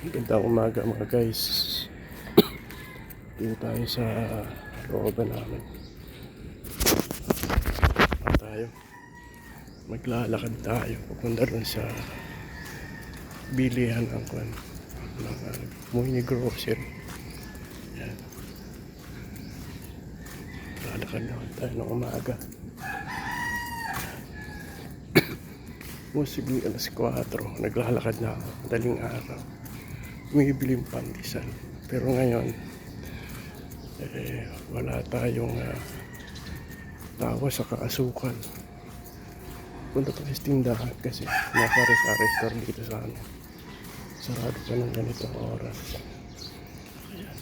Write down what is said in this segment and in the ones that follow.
Magandang umaga mga guys. Dito tayo sa looban namin. Tayo. Maglalakad tayo papunta rin sa bilihan ng mini grocery. Yan. Lalakad na tayo ng umaga. Musig alas 4. Naglalakad na ako. Daling araw. Bumibili yung pandesal. Pero ngayon wala tayong tawa sa kaasukan. Punta pa sa tindahan kasi nasa restaurant dito sa sarado pa ng ganitong oras. Ayan.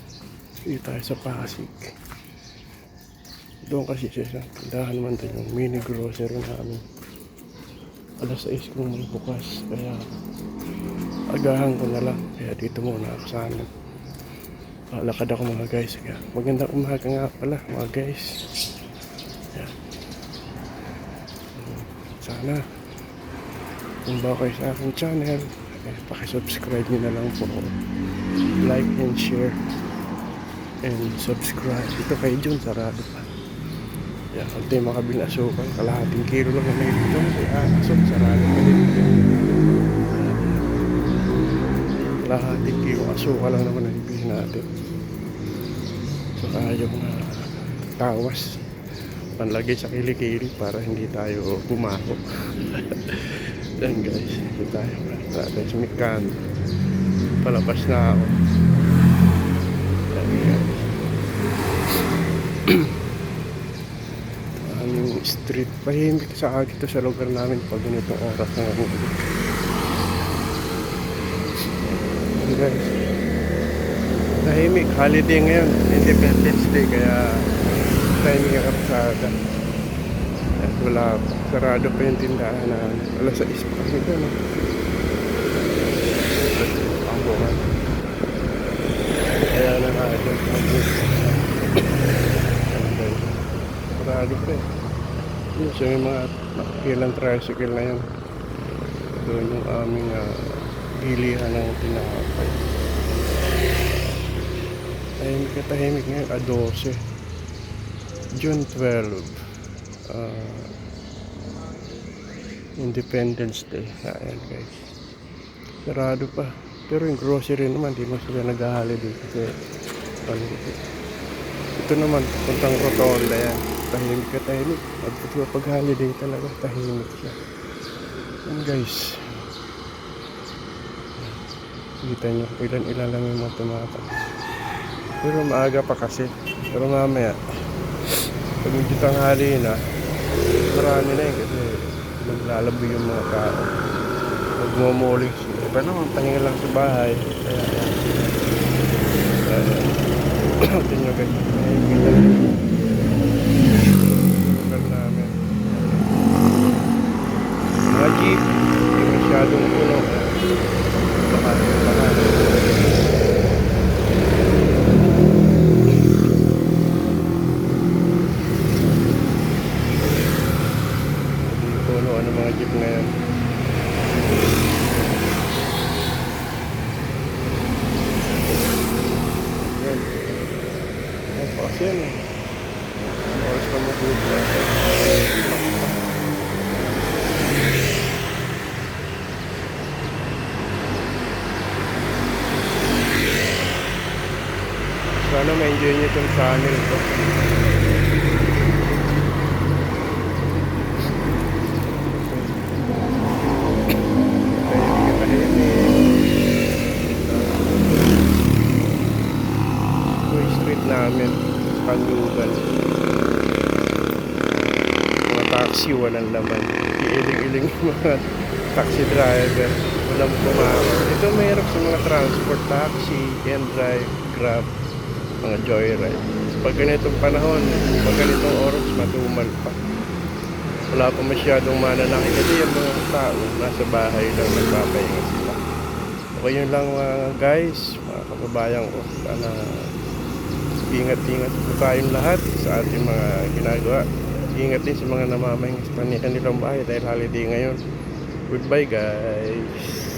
Dito tayo sa Pasig. Doon kasi sa isang tindahan naman tayo yung mini grocery namin. Alas 6 kung bukas, kaya agahan ko na lang. Kaya dito muna ako sa amin. Lakad ako mga guys. Kaya magandang umaga nga pala mga guys. Yan. Sana kung bago kayo sa aking channel, pakisubscribe nyo na lang po. Like and share and subscribe. Ito kay John, sarado pa. Yan, kung tayo makabili asukan, kalahating kilo lang na ito. Kaya asok, sarado pa din. Kalahating kilo asukan lang naman ang ibigin natin. Saka yung tawas panlagay sa kilikili para hindi tayo bumako. Yan guys, ito tayo sa Mikan. Palabas na ako. Yan guys. Aming street, pahimik sa dito sa lugar namin pag ganitong oras na ngayon. Yan guys, tahimik, holiday ngayon, Independence Day, kaya timing ang kapsada. At wala, sarado pa yung tindahan na alas 6 pa kasi ito, no? Ang buwan. Kaya nakakasyon sarado pa eh. Yun, so yung mga ilang tricycle na yun. Doon yung aming bilihan ng tinapay. Tahimik ngayon, 12 June 12 Independence Day. Ayan guys, sarado pa. Pero yung grocery naman di mo sila nag-holiday kasi ito naman puntang rotonda yan. Tahimik. Pag holiday talaga tahimik siya. Ayan guys, kita nyo ilan lang yung mga tumatang. Pero maaga pa kasi. Pero mamaya pag medyo tanghali na, marami na yun kasi maglalabi yung mga tao. Magmumuling. Iba naman, pahinga lang sa bahay. Kaya tingnan guys, kita lugar namin. Mga jeep, hindi masyadong puno. Lahat. Ano mga jeep ngayon. Yan. Yan pa kasi yan eh. Oras pa mag-uwi. Sana ma-enjoy nyo itong channel ko. Namin Panlugan, mga taxi walang laman, iiling-iling mga taxi driver, walang pumako. Ito mayroon sa mga transport, taxi, N-Drive, Grab, mga joyride. Pag ganitong panahon, pag ganitong oras, matumal pa, wala pa masyadong mananakit kasi yung mga tao nasa bahay lang nagpapahinga sila. Okay, yun lang mga guys, mga kababayan ko. Sana ingat-ingat po tayong lahat sa ating mga ginagawa. Ingat din sa mga namamahinga sa kanilang bahay dahil holiday ngayon. Goodbye guys.